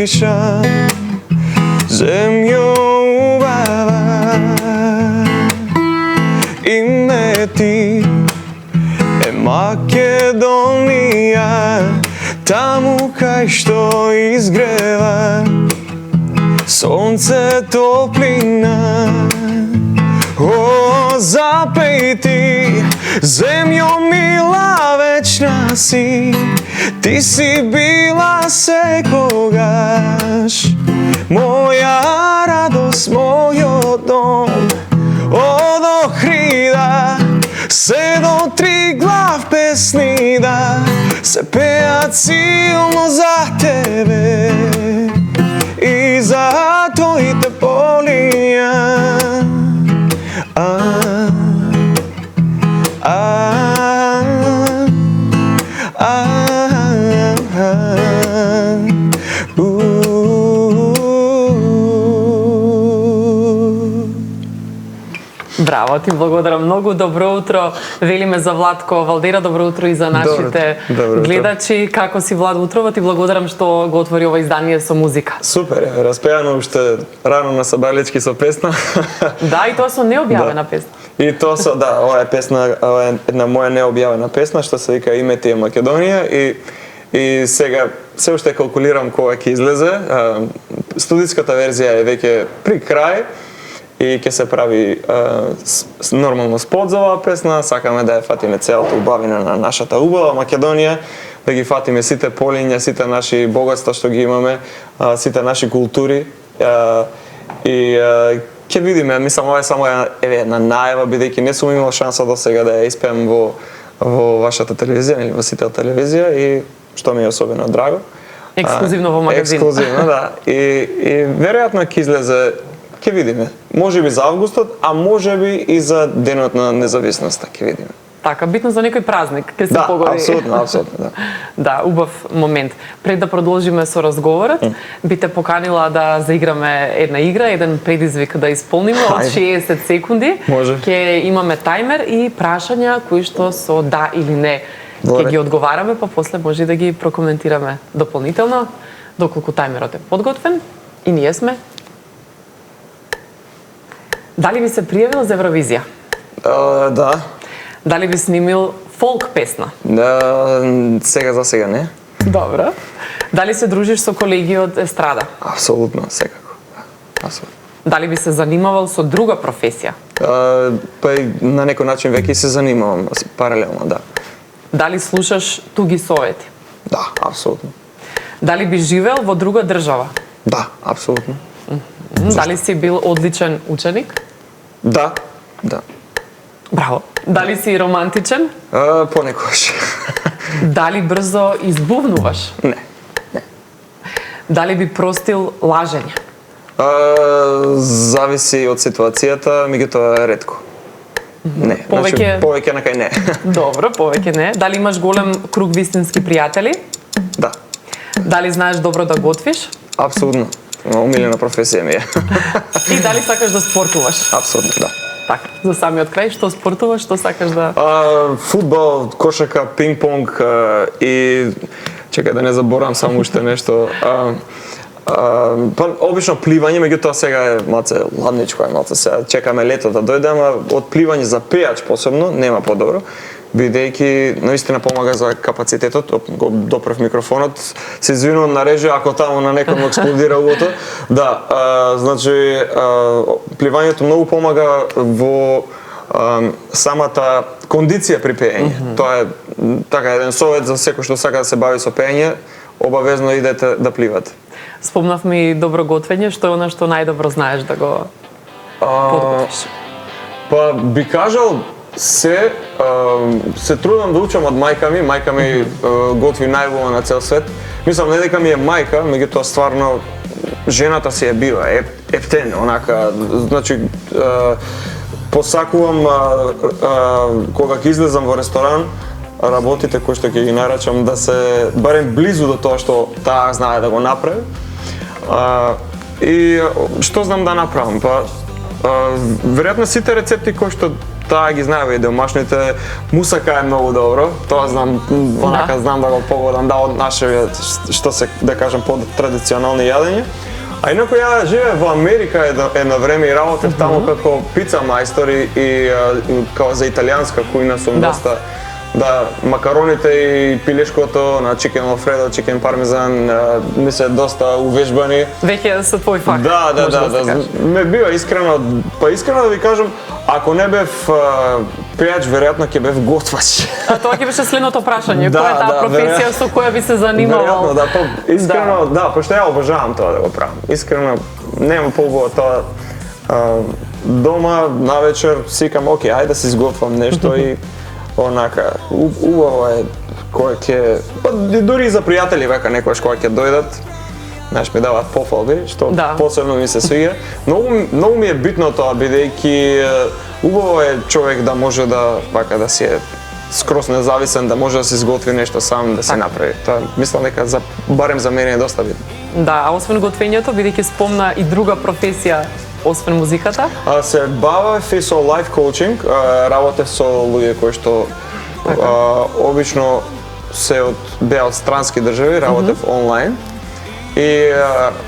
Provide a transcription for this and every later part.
дишам, земјо убава. Име ти е Македонија, таму кај што изгрева сонце топлина. О, запеј ти, земјо мила, вечна си, ти си била секогаш моја радост, мојот дом. Од Охрида се до Триглав песни да се пеат силно за тебе и за твоите полиња. Браво, ти благодарам многу. Добро утро, велиме за Владко Валдера, добро утро и за нашите гледачи. Како си, Влад, утрово? Ти благодарам што го отвори ова издание со музика. Супер, распеано уште рано на Сабалечки со песна. Да, и тоа со необјавена песна. И тоа со, да, ова е песна, ова е една моја необјавена песна, што се вика Име ти е Македонија, и сега се уште калкулирам кога ќе излезе. Студиската верзија е веќе при крај и ќе се прави нормално спот за оваа песна. Сакаме да ја фатиме целата убавина на нашата убава Македонија, да ги фатиме сите полиња, сите наши богатства што ги имаме, сите наши култури, и ќе видиме. Мислам, ова е само една најава, бидејќи не сум имал шанса до сега да ја испеам во вашата телевизија или во сите телевизија, и што ми е особено драго. Ексклузивно во магазин. Ексклузивно, да. И веројатно ќе излезе, ќе видиме. Можеби за августот, а можеби и за денот на независноста, ќе видиме. Така, битно за некој празник, ке се погоди. Да, апсолутно, да. Да, убав момент. Пред да продолжиме со разговорот, би те поканила да заиграме една игра, еден предизвик да исполниме од 60 секунди. Може. Ќе имаме тајмер и прашања кои што со да или не ќе ги одговараме, па после може да ги прокоментираме дополнително, доколку тајмерот е подготвен и ние сме. Дали би се пријавил за Евровизија? Да. Дали би снимил фолк песна? Сега за сега не. Добро. Дали се дружиш со колеги од естрада? Апсолутно, секако. Апсолутно. Дали би се занимавал со друга професија? Па и на некој начин веќе се занимавам паралелно, да. Дали слушаш туги совети? Да, апсолутно. Дали би живеел во друга држава? Да, апсолутно. Дали си бил одличен ученик? Да. Браво. Дали си романтичен? Понекогаш. Дали брзо избувнуваш? Не. Дали би простил лажење? Зависи од ситуацијата, меѓутоа ретко. Не, повеќе накај не. Добро, повеќе не. Дали имаш голем круг вистински пријатели? Да. Дали знаеш добро да готвиш? Апсолутно. Омилена професија ми е. И дали сакаш да спортуваш? Апсолутно, да. Така, за самиот крај, што спортуваш, што сакаш да... Фудбал, кошарка, пинг-понг и... Чекај да не заборам само уште нешто. Па, обично пливање, меѓутоа сега е малце ладничко, сега чекаме лето да дојде, ама од пливање за пејач посебно нема подобро, бидејќи наистина помага за капацитетот. Го допрев микрофонот, се извинувам на режија ако таму на некој му експлодира угото. Да, значи пливањето многу помага во самата кондиција при пеење. Тоа е така еден совет за секој што сака да се бави со пеење, обавезно идете да пливате. Спомнав ми добро готвење, што е она што најдобро знаеш да го подготвиш? Па би кажал се трудам да учам од мајка ми. Мајка ми готви најубаво на цел свет. Мислам не дека ми е мајка, меѓутоа стварно жената си е бива, ептен, онака, значи посакувам кога ќе излезам во ресторан, работите кои што ќе ги нарачам да се барем близу до тоа што таа знае да го направи. И што знам да направам? Па веројатно сите рецепти кои што таа ги знаеме и домашните. Мусака е многу добро, тоа знам, онака знам да го погодам, да, од наше, што се, да кажам, по-традиционални јадења. А инаку ја живеев во Америка едно време и работев таму како пица мајстор и како за италијанска кујна сум доста. Да, макароните и пилешкото на чикен алфредо, чикен пармезан, ми се доста увежбани. Веќе се твој факт. Да. Ме бива искрено да ви кажам, ако не бев пејач, веројатно ќе бев готвач. А тоа ќе беше следното прашање, која е таа професија со која би се занимавал? Веројатно, да, искрено, да, пошто ја обожавам тоа да го правам. Искрено, нема поубаво тоа. Дома, навечер, сикам, окей, ајде да се изготвам нешто и онака, убаво е кој ќе, дури и за пријатели века некојаш кога ќе дојдат, знаеш, ми даваат пофалби, што посебно ми се свиѓа. Многу ми е битно тоа, бидејќи убаво е човек да може да вака да си е скрос независен, да може да се изготви нешто сам, да се направи. Тоа мислам дека барем за мене е доста битно. Да, а освен готвењето, бидејќи спомна и друга професија освен музиката? Се бавев и со лайф коучинг, работев со луѓе кои што обично беа од странски држави, работев онлайн и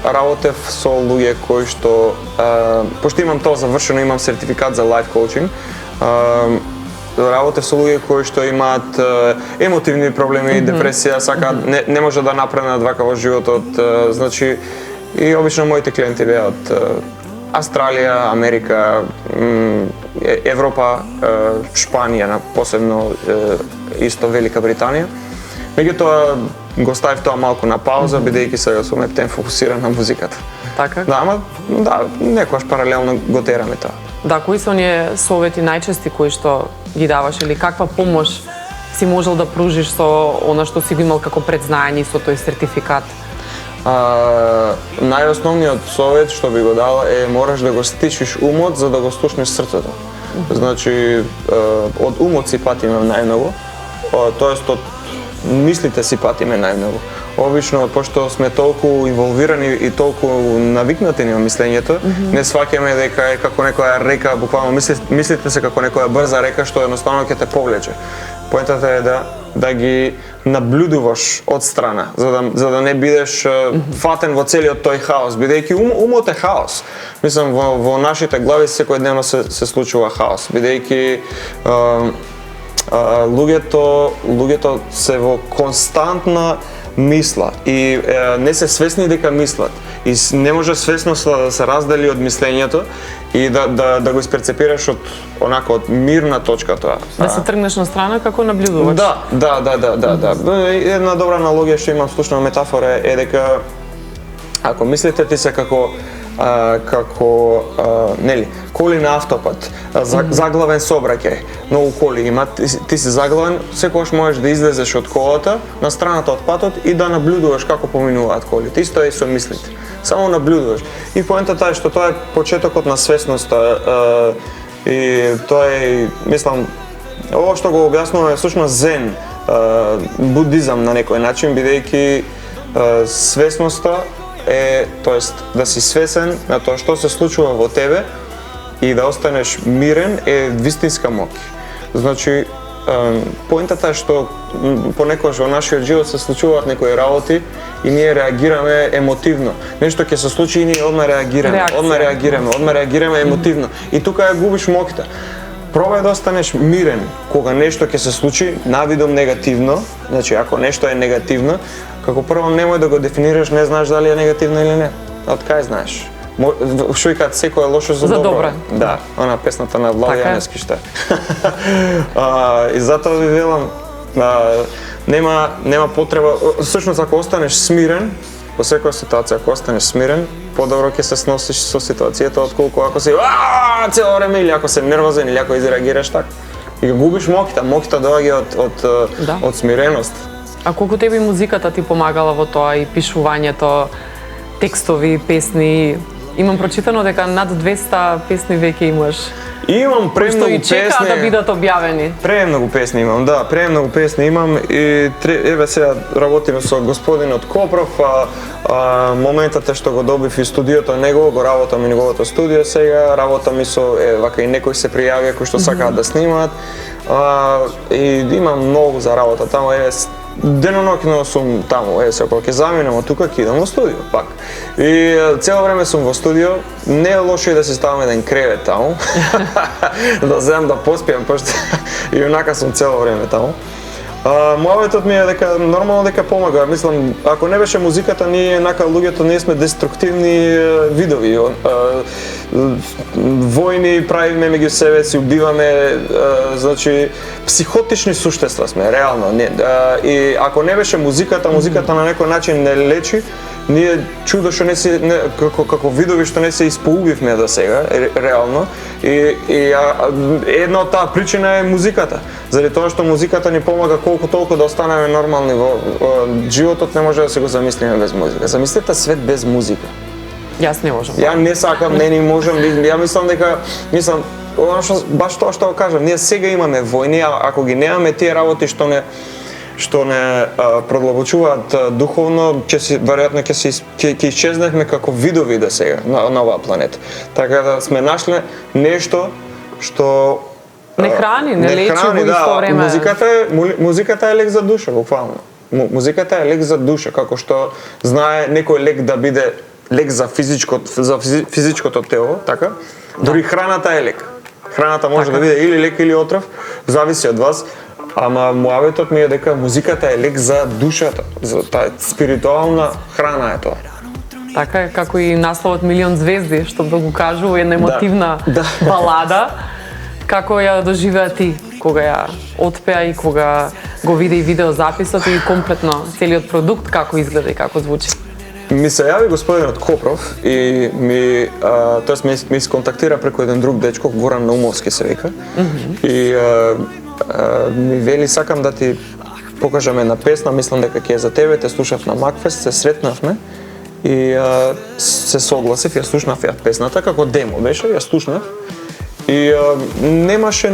работев со луѓе кои што, пошто имам тоа завршено, имам сертификат за лайф коучинг, работев со луѓе кои што имаат емотивни проблеми, депресија, сакаат, не може да напреднат вака во животот, значи и обично моите клиенти беа од Австралија, Америка, Европа, Шпанија, посебно исто Велика Британија. Меѓутоа го ставив тоа малку на пауза, бидејќи сега сум ептен фокусиран на музиката. Така? Да, ама некојаш паралелно го тераме тоа. Да, кои се оние совети најчести кои што ги даваш или каква помош си можел да пружиш со она што си го имал како предзнаење со тој сертификат? Најосновниот совет што би го дал е мораш да го стишиш умот за да го слушнеш срцето. Значи, од умот си патиме најмногу, тоест од мислите си патиме најмногу. Обично, пошто сме толку инволвирани и толку навикнати на мислењето, не сваќаме дека е како некоја река, буквално мислите се како некоја брза река што едноставно ќе те повлече. Поентата е да ги наблюдуваш од страна, за да не бидеш фатен во целиот тој хаос, бидејќи умот е хаос. Мислам, во нашите глави секојдневно се случува хаос, бидејќи луѓето се во константна мисла и не се свесни дека мислат и не може свесноста да се раздели од мислењето и да го исперцепираш од онака од мирна точка тоа. Да се тргнеш на страна како наблюдувач. Да. Една добра аналогија што имам слушна метафора е дека ако мислите ти се како нели, коли на автопат, заглавен сообраќај, многу коли има, ти си заглавен, секогаш можеш да излезеш од колата, на страната од патот и да наблюдуваш како поминуваат колите. Исто е и со мислите. Само наблюдуваш. И поентата е што тоа е почетокот на свесноста и тоа е, мислам, ово што го објаснуваме е всушност зен, будизам на некој начин, бидејќи свесноста е, тоест, да си свесен на тоа што се случува во тебе и да останеш мирен е вистинска моќ. Значи, поентата е што понекогаш во нашиот живот се случуваат некои работи и ние реагираме емотивно. Нешто ќе се случи и ние одма реагираме емотивно. И тука ја губиш моќта. Пробај да останеш мирен кога нешто ќе се случи навидом негативно, значи ако нешто е негативно, како прво немој да го дефинираш, не знаеш дали е негативно или не. Од кај знаеш? Што и кад секој е лошо за добро. Да, она песната на Влади Јаневски што. И затоа ви велам, нема потреба, всушност ако останеш смирен, во секоја ситуација, ако останеш смирен, подобро ќе се сносиш со ситуацијата отколку ако си цело време или ако се нервозен или ако изреагираш така. И го губиш моќта доаѓа од смиреност. А колку тебе музиката ти помагала во тоа и пишувањето, текстови, песни, Имам прочитано дека над 200 песни веќе имаш. Имам премногу и песни. чекаат да бидат објавени. Премногу песни имам, да, премногу песни имам и еве сега работиме со господинот Копров, моментот е што го добив и студиото него, го работам и неговото студио сега, работам и со вака и некои се пријавија кои што сакаат да снимаат. И имам многу за работа таму, деноноќно сум таму, се кога ќе заминам од тука ќе идам во студио пак. И цело време сум во студио, не е лошо и да си ставам еден кревет таму, да земам да поспиам, пошто јунака сум цело време таму. Муаветот ми е дека нормално дека помага. Мислам, ако не беше музиката, ние нака луѓето не сме деструктивни видови. Војни правиме меѓу себе си, убиваме, значи психотични суштества сме, реално. И ако не беше музиката, музиката на некој начин не лечи, ние чудо што не се како видови што не се испоубивме до сега, реално. И една од таа причина е музиката. Заради тоа што музиката ни помага колку толку да останеме нормални во животот, не може да се го замислиме без музика. Замислете свет без музика. Јас не можам. Ја не сакам, не можам, ја мислам дека баш тоа што го кажам, ние сега имаме војни, а ако ги немаме тие работи што не продлабочуваат духовно, веројатно ќе исчезнеме како видови до сега на оваа планета. Така да сме нашле нешто што не храни, не лечи во исто време. Музиката е лек за душа, буквално. Музиката е лек за душа, како што знае некој лек да биде лек за физичкото тело, така? Дури храната е лек. Храната може да биде или лек или отров, зависи од вас. Ама муаветот ми е дека музиката е лек за душата, за таа спиритуална храна е тоа. Така е, како и насловот Милион звезди, што да го кажу, една емотивна балада. Како ја доживеа ти кога ја отпеа и кога го виде и видеозаписот и комплетно целиот продукт, како изгледа и како звучи? Ми се јави господинот Копров и ми сконтактира преку еден друг дечко, Горан Наумовски се вика. И ми вели, сакам да ти покажам една песна, мислам дека ќе е за тебе, те слушав на Макфест, се сретнавме и се согласив, ја слушнав ја песната, како демо беше, ја слушнав и немаше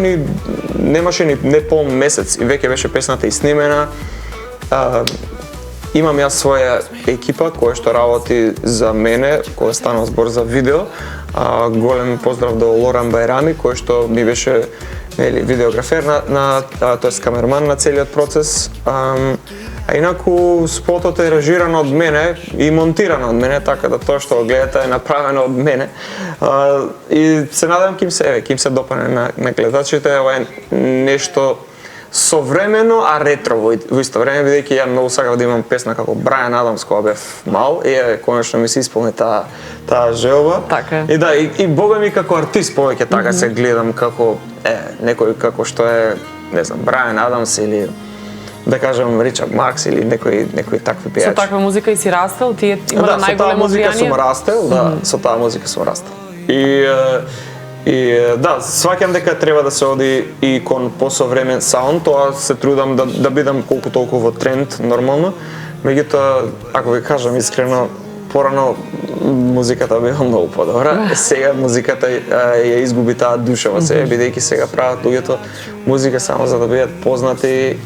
ни не пол месец и веќе беше песната и снимена. Имам јас своја екипа која што работи за мене, кога станува збор за видео. Голем поздрав до Лоран Бајрами, кој што ми беше видеографер тоест камерман на целиот процес. А инаку спотот е режиран од мене и монтиран од мене, така да тоа што го гледате е направено од мене. И се надевам ким се допане на гледачите. Ова е нешто современо, а ретро во исто време, бидејќи ја многу сакав да имам песна како Брайан Адамс кога бев мал, и конечно ми се исполни таа желба. Така. И да, и бога ми како артист повеќе така се гледам како некој како што е, не знам, Брайан Адамс или да кажам Ричард Маркс или некои такви пејачи. Со таква музика и си растел, ти имала најголемо влијание? Да, со таа музика сум растел, со таа музика сум растел. И да, сваќам дека треба да се оди и кон посовремен саунд, тоа се трудам да бидам колку толку во тренд нормално. Меѓутоа, ако ви кажам искрено, порано музиката била многу подобра. Сега музиката ја изгуби таа душа во себе, бидејќи сега прават луѓето музика само за да бидат познати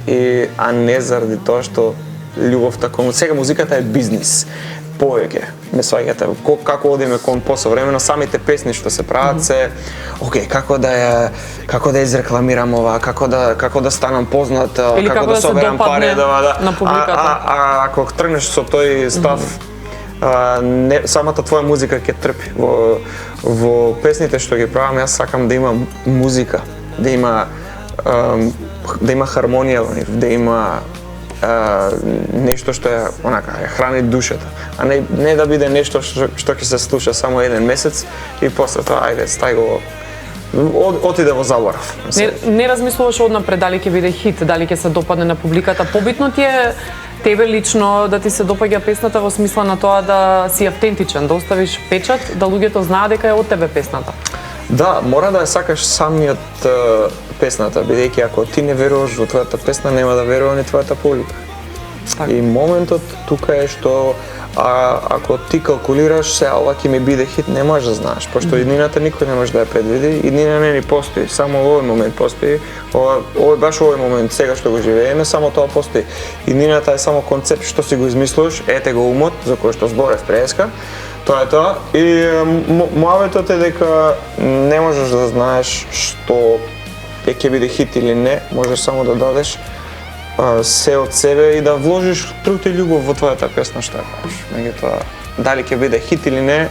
а не заради тоа што љубовта кон сега музиката е бизнис. Повеќе, ме сваѓате, како одиме кон посовремено, самите песни што се прават се, окей, како да ја изрекламирам ова, како да станам познат, како да соберам пари, на публиката. А ако тргнеш со тој став, самата твоја музика ќе трпи. Во песните што ги правам, јас сакам да има музика, да има хармонија во нив, да има нешто што ја храни душата, а не да биде нешто што ќе се слуша само еден месец и после тоа ајде стај го отиде во заборав. Не размислуваш однапред дали ќе биде хит, дали ќе се допадне на публиката. Побитно ти е тебе лично да ти се допаѓа песната во смисла на тоа да си автентичен, да оставиш печат, да луѓето знаат дека е од тебе песната. Да, мора да ја сакаш самиот песната, бидејќи ако ти не веруваш во твојата песна, нема да верува ни твојата публика. И моментот тука е што ако ти калкулираш се ова ќе ми биде хит, не можеш да знаеш, пошто иднината никој не може да ја предвиди, иднина не ни постои, само во овој момент постои, баш овој момент сега што го живееме, само тоа постои. Иднината е само концепт што си го измислуваш, ете го умот за кој што зборев преска. Тоа е тоа. И мојаветот е дека не можеш да знаеш што ќе биде хит или не, можеш само да дадеш се од себе и да вложиш труд и љубов во твојата песна, што ја кажеш. Меѓутоа, дали ќе биде хит или не,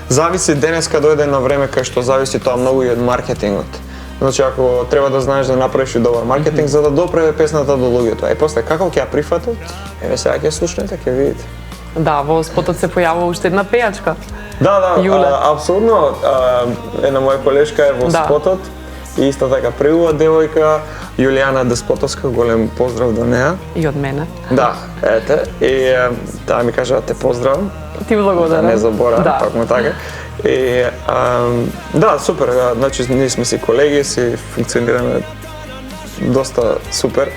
зависи. Денеска дојде на време кај што зависи тоа многу и од маркетингот. Значи, ако треба да знаеш да направиш и добар маркетинг за да допре песната до луѓето, и после како ќе ја прифатат, еве сега ќе слушнете, ќе видите. Да, во спотот се појавува уште една пејачка. Да, апсолутно. Една моја колешка е во спотот. И исто така преубава девојка, Јулијана Деспотовска, голем поздрав до неа. И од мене. Да, ете. И таа ми кажа да те поздравам. Ти благодарам. Не заборавам, токму така. И да, супер. Значи ние сме си колеги, си функционираме доста супер.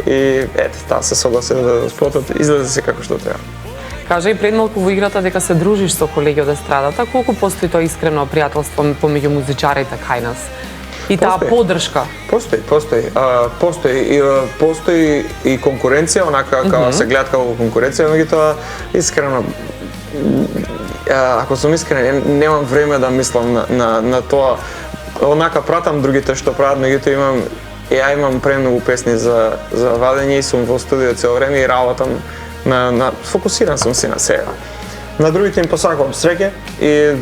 И ете, таа се согласи да спотот излезе се како што треба. Кажа и пред малку во играта дека се дружиш со колеги од естрадата, колку постои тоа искрено пријателство помеѓу музичарите кај нас? И таа поддршка? Постои. Постои и конкуренција, онака како се гледат како конкуренција, меѓутоа искрено, ако сум искрен, немам време да мислам на тоа. Онака пратам другите што прават, меѓутоа имам премногу песни за вадење и сум во студио цело време и работам фокусиран сум си на себе. На другите им посакувам среќа и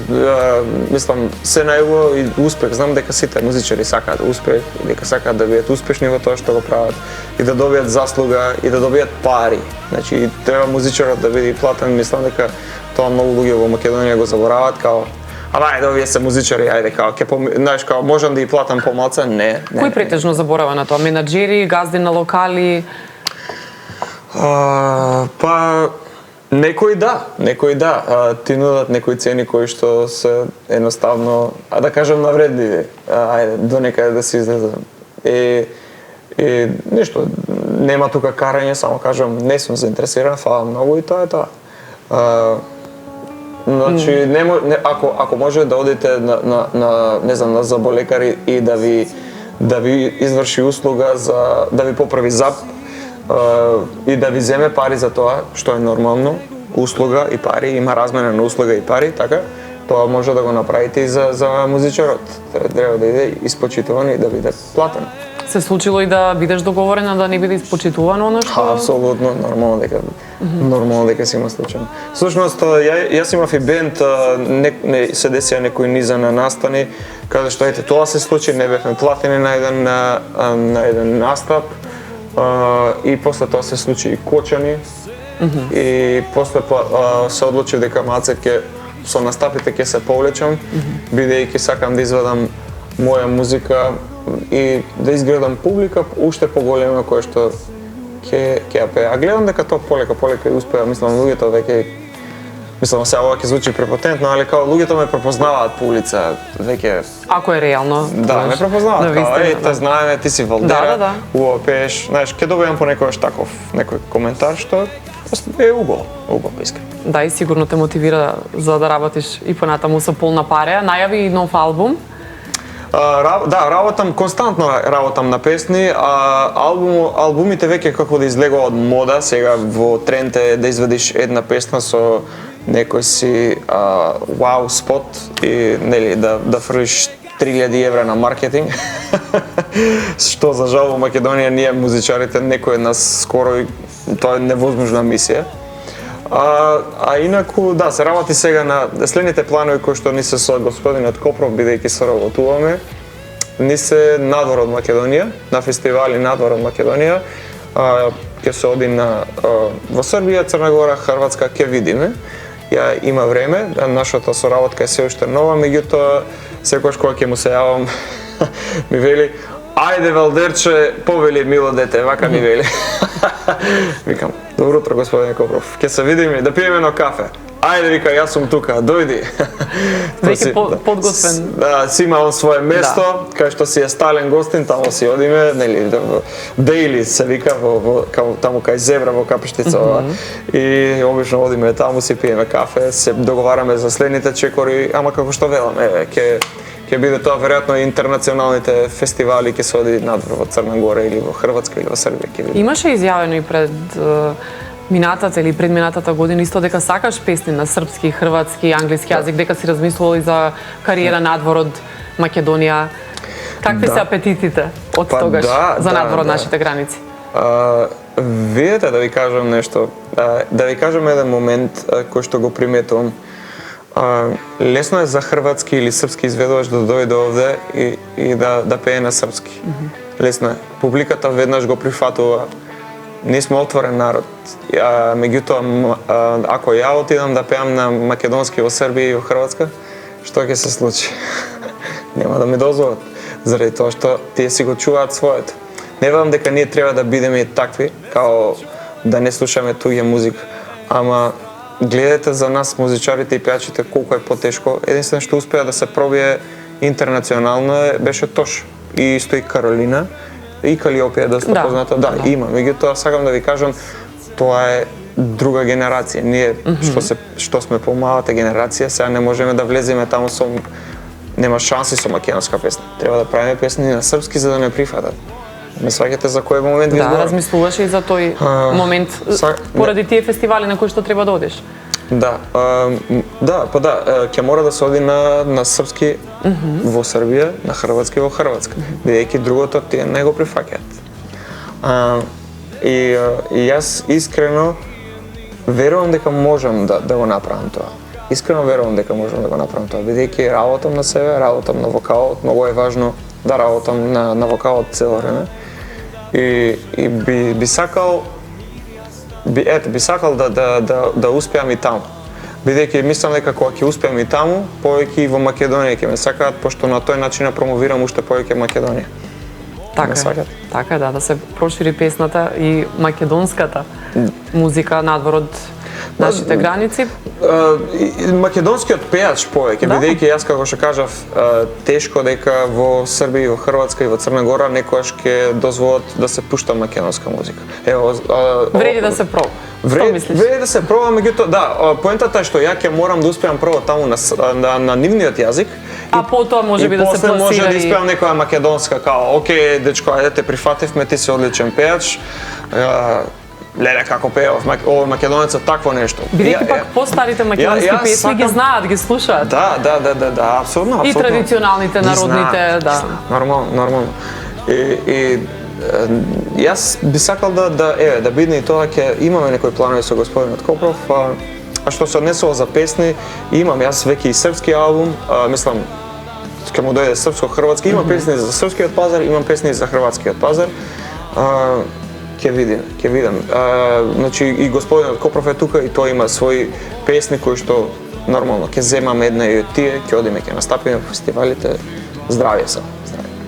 мислам се најубаво и успех. Знам дека сите музичари сакаат успех и дека сакаат да бидат успешни во тоа што го прават и да добијат заслуга и да добијат пари. Значи треба музичарот да биде платен. Мислам дека тоа многу луѓе во Македонија го забораваат као ајде, овие се музичари, ајде, знаеш, можам да ги платам помалку, не. Кој претежно заборава на тоа? Менаџери, газди на локали? Па некои да, ти нудат некои цени кои што се едноставно, да кажам навредливи. Ајде, до некаде да се излезе. И ништо, нема тука карање, само кажам, не сум заинтересиран, фала многу и тоа е тоа. Значи, ако може да одите на заболекари и да ви изврши услуга за да ви поправи зап, и да ви земе пари за тоа, што е нормално, услуга и пари, има размена на услуга и пари, така, тоа може да го направите и за музичарот. Треба да иде испочитуван и да биде платен. Се случило и да бидеш договорена да не биде испочитувано она што? Апсолутно, нормално дека си има случајно. Всушност, јас имав и бенд, се десија некои низа на настани, каде што ете тоа се случи, не бевме платени на еден настап. И после тоа се случи и кочани. И после се одлучив дека мацет ќе со настапите ќе се повлечам, бидејќи сакам да извадам моја музика и да изградам публика уште поголема која што ќе ја пее. А гледам дека тоа полека и успеа, мислам луѓето веќе сега ова ќе звучи препотентно, али као луѓето ме препознаваат по улица веќе. Ако е реално. Да, ме препознаваат, као те знаеме, ти си Валдера, убаво пееш, знаеш, ќе добијам понекогаш таков некој коментар што е убаво искрено. Да, и сигурно те мотивира за да работиш и понатаму со полна пареја. Најави и нов албум. Да, константно работам на песни, албумите веќе како да излегува од мода, сега во тренд е да извадиш една песна со некој си вау спот и нели да фрлиш 3000 евра на маркетинг. Што за жал во Македонија ние музичарите некој нас скоро тоа е невозможна мисија. Инаку да, се работи сега на следните планови кои што ни се со господинот Копров, бидејќи соработуваме. Ни се надвор од Македонија, на фестивали надвор од Македонија. Ќе се оди во Србија, Црна Гора, Хрватска, ќе видиме. Ја има време, нашата соработка е се уште нова, меѓутоа секогаш кога ќе му се јавам ми вели ајде Валдерче, повели мило дете, вака ми вели. Викам, добро утро господине Копров, ќе се видиме да пиеме едно кафе. ајде вика, јас сум тука, дојди. Веќе подготвен. Да, си имал свое место, кај што си е стален гостин, таму си одиме, нели, Дейли се вика таму кај Зебра во Капештица, и обично одиме таму, си пиеме кафе, се договараме за следните чекори, ама како што велам, ќе биде тоа веројатно и интернационалните фестивали ќе се оди надвор во Црна Гора или во Хрватска или во Србија ќе биде. Имаше изјавено и пред минатата или предминатата година исто дека сакаш песни на српски, хрватски, англиски јазик, дека си размислувал и за кариера надвор од Македонија. Какви се апетитите од тогаш за надвор од нашите граници? Видете, да ви кажам нешто, да ви кажам еден момент кој што го приметувам. Лесно е за хрватски или српски изведувач да дојде овде и да пее на српски. Лесно е. Публиката веднаш го прифатува. Ние сме отворен народ. Меѓутоа, ако ја отидам да пеам на македонски во Србија и во Хрватска, што ќе се случи? Нема да ми дозволат. Заради тоа што тие си го чуваат своето. Не велам дека ние треба да бидеме такви, као да не слушаме туѓа музика, ама гледате за нас музичарите и пеачите колку е потешко. Единствено што успеа да се пробие интернационално беше Тош и исто и Каролина и Калиопија е доста позната. Да, има. Меѓутоа сакам да ви кажам, тоа е друга генерација. Ние што сме помалата генерација, сега не можеме да влеземе таму со нема шанси со македонска песна. Треба да правиме песни на српски за да не прифатат. Не сваќате за кој момент ви зборам. Да, размислуваш и за тој момент поради тие фестивали на кои што треба да одиш. Да, ќе мора да се оди на српски во Србија, на хрватски во Хрватска, бидејќи другото тие не го прифаќаат. И јас искрено верувам дека можам да го направам тоа. Искрено верувам дека можам да го направам тоа, бидејќи работам на себе, работам на вокалот, многу е важно да работам на вокалот цело време. И би сакал да успеам и таму. Бидејќи мислам дека кога ќе успеам и таму, повеќе и во Македонија ќе ме сакаат, пошто на тој начин промовирам уште повеќе Македонија. Така е, да се прошири песната и македонската музика надвор од нашите граници. Македонскиот пеач повеќе, бидејќи јас како што кажав, тешко дека во Србија и во Хрватска и во Црна Гора некојаш ќе дозволат да се пушта македонска музика. Вреди да се проба. Вреди да се проба, меѓутоа да, поентата е што ја ќе морам да успеам прво таму на нивниот јазик. А потоа можеби да се пласира и после може да испеам некоја македонска као, окей, дечко, ајде те прифативме, ти си одличен пеач. Леле како пеев, овој македонецот такво нешто. Бидејќи пак постарите македонски песни ги знаат, ги слушаат. Да, апсолутно. И традиционалните, народните, да. Нормално. И јас би сакал да бидне и тоа, ќе имаме некои планови со господинот Копров, а што се однесува за песни, имам јас веќе и српски албум, мислам, ќе му дојде српско-хрватски, имам песни за српскиот пазар, имам песни за хрватскиот пазар. Ќе видам. Значи и господинот Копров е тука и тој има своји песни кои што нормално ќе земаме една и од тие, ќе одиме, ќе настапиме по фестивалите. Здравје се.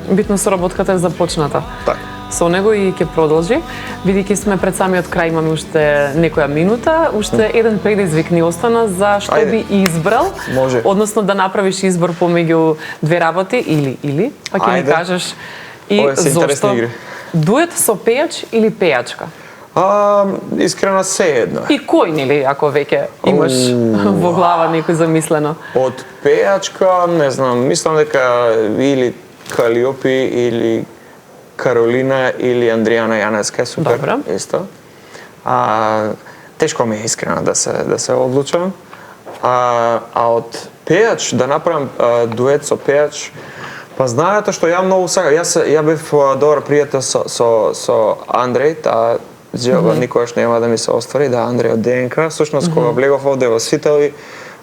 Битно соработката е започната. Така. Со него и ќе продолжи, бидејќи сме пред самиот крај, имаме уште некоја минута, уште еден предизвик ни остана за што би избрал, односно да направиш избор помеѓу две работи или, па ќе ни кажеш и зошто. Дует со пејач или пејачка? Искрено се едно. И кој, нели, ако веќе имаш во глава некој замислено? Од пејачка, не знам, мислам дека или Калиопи или Каролина или Андријана Јаневска е супер. Добра. Исто. Тешко ми е искрено да се одлучам. А од пејач да направам дует со пејач, па знаете што ја многу сакам. Ја бев добар пријател со Андреј, таа желба никогаш нема да ми се оствари, да, Андреј од ДНК. Всушност кога влегов овде во Сители,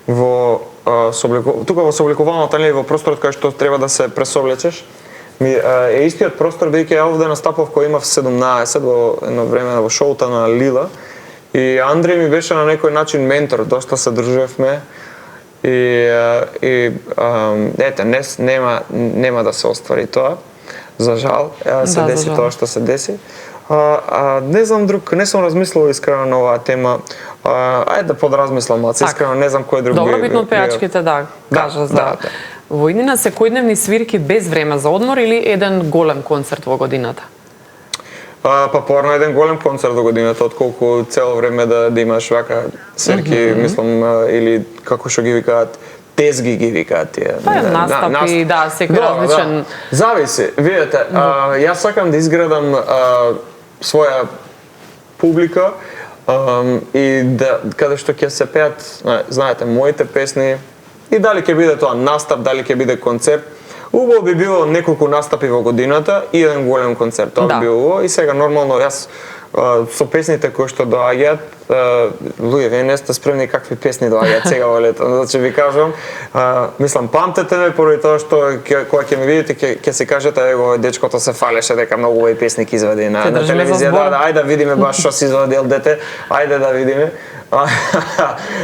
тука во собликуваната, нели, во просторот кај што треба да се пресоблечеш, е истиот простор, бидејќи ја овде настапав кога имав 17 во едно време во шоута на Лила, и Андреј ми беше на некој начин ментор, доста се дружевме. И ете, нема да се оствари тоа, за жал, се деси тоа што се деси. Не знам друг, не сум размислувал искрено на оваа тема. Ајде да подразмислам, малце, искрено не знам кој друг Добро, битно од пејачките, да, кажа за во иднина секојдневни свирки без време за одмор или еден голем концерт во годината? Па порно еден голем концерт во годината, отколку цело време да имаш вака свирки, мислам, или како што ги викаат, тезги ги викаат тие. Па настапи, да, секој различен. Зависи, видете, јас сакам да изградам своја публика и да каде што ќе се пеат, знаете, моите песни и дали ќе биде тоа настап, дали ќе биде концерт. Убаво би било неколку настапи во годината и еден голем концерт. Тоа би било убаво и сега нормално јас со песните кои што доаѓаат, луѓе, вие не сте спремни какви песни доаѓаат сега во лето. Значи ви кажувам, мислам, памтете ме поради тоа што кога ќе ме видите ќе се кажете его дечкото се фалеше дека многу убави песни ќе извади на телевизија. Ајде да видиме баш што се извадил дете. Ајде да видиме.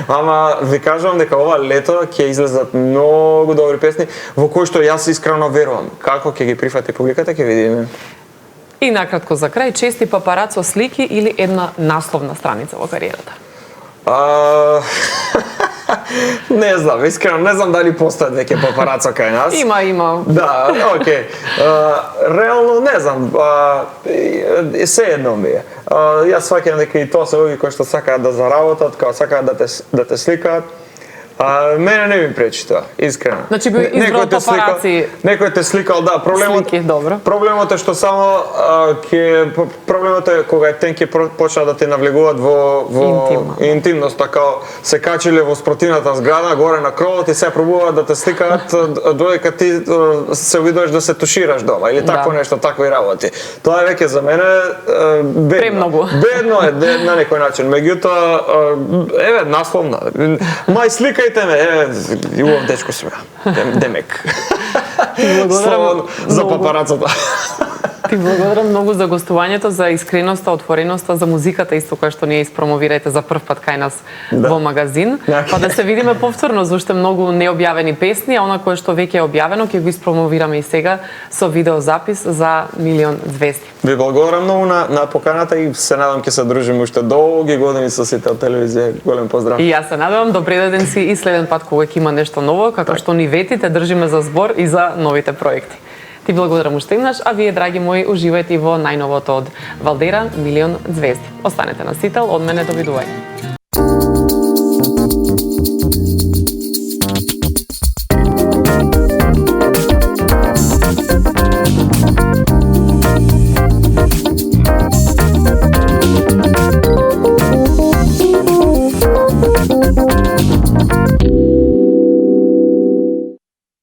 Ама ви кажувам дека ова лето ќе излезат многу добри песни во кои што јас искрено верувам. Како ќе ги прифати публиката ќе видиме. И накратко за крај, чести папарацо слики или една насловна страница во кариерата? Не знам, искрено не знам дали постојат веќе папарацо кај нас. Има. Да, окей. Реално не знам, се едно ми е. Јас сваќам дека и тоа се луѓе кои што сакаат да заработат, кои сакаат да те сликаат. Мене не ми пречи тоа, искрено. Значи би избрал папараци. Некој те сликал, да, Слики, добро. Проблемот е што само проблемот е кога ќе почнат да те навлегуваат во интимност, така се качиле во спротивната зграда, горе на кровот и се пробуваат да те сликаат додека ти се обидуваш да се тушираш дома или такво нешто, такви работи. Тоа е веќе за мене бедно. Бедно е на некој начин. Меѓутоа, еве насловна. Мај сликај Јубав дечко сме. Демек. За папарацата. Ти благодарам многу за гостувањето, за искреноста, отвореноста, за музиката исто која што ние испромовираете за прв пат кај нас во магазин. Па да се видиме повторно за уште многу необјавени песни, а она кое што веќе е објавено ќе го испромовираме и сега со видеозапис за 1.200.000. Ви благодарам многу на поканата и се надам ќе се дружиме уште долги години со сите од телевизија. Голем поздрав. И јас се надевам, добреден си и следен пат кога ќе има нешто ново, како што ни ветите, држиме за збор и за новите проекти. Ти благодарам уште еднаш, а вие, драги мои, уживајте во најновото од Валдера, 1.200.000. Останете на Сител, од мене довидување.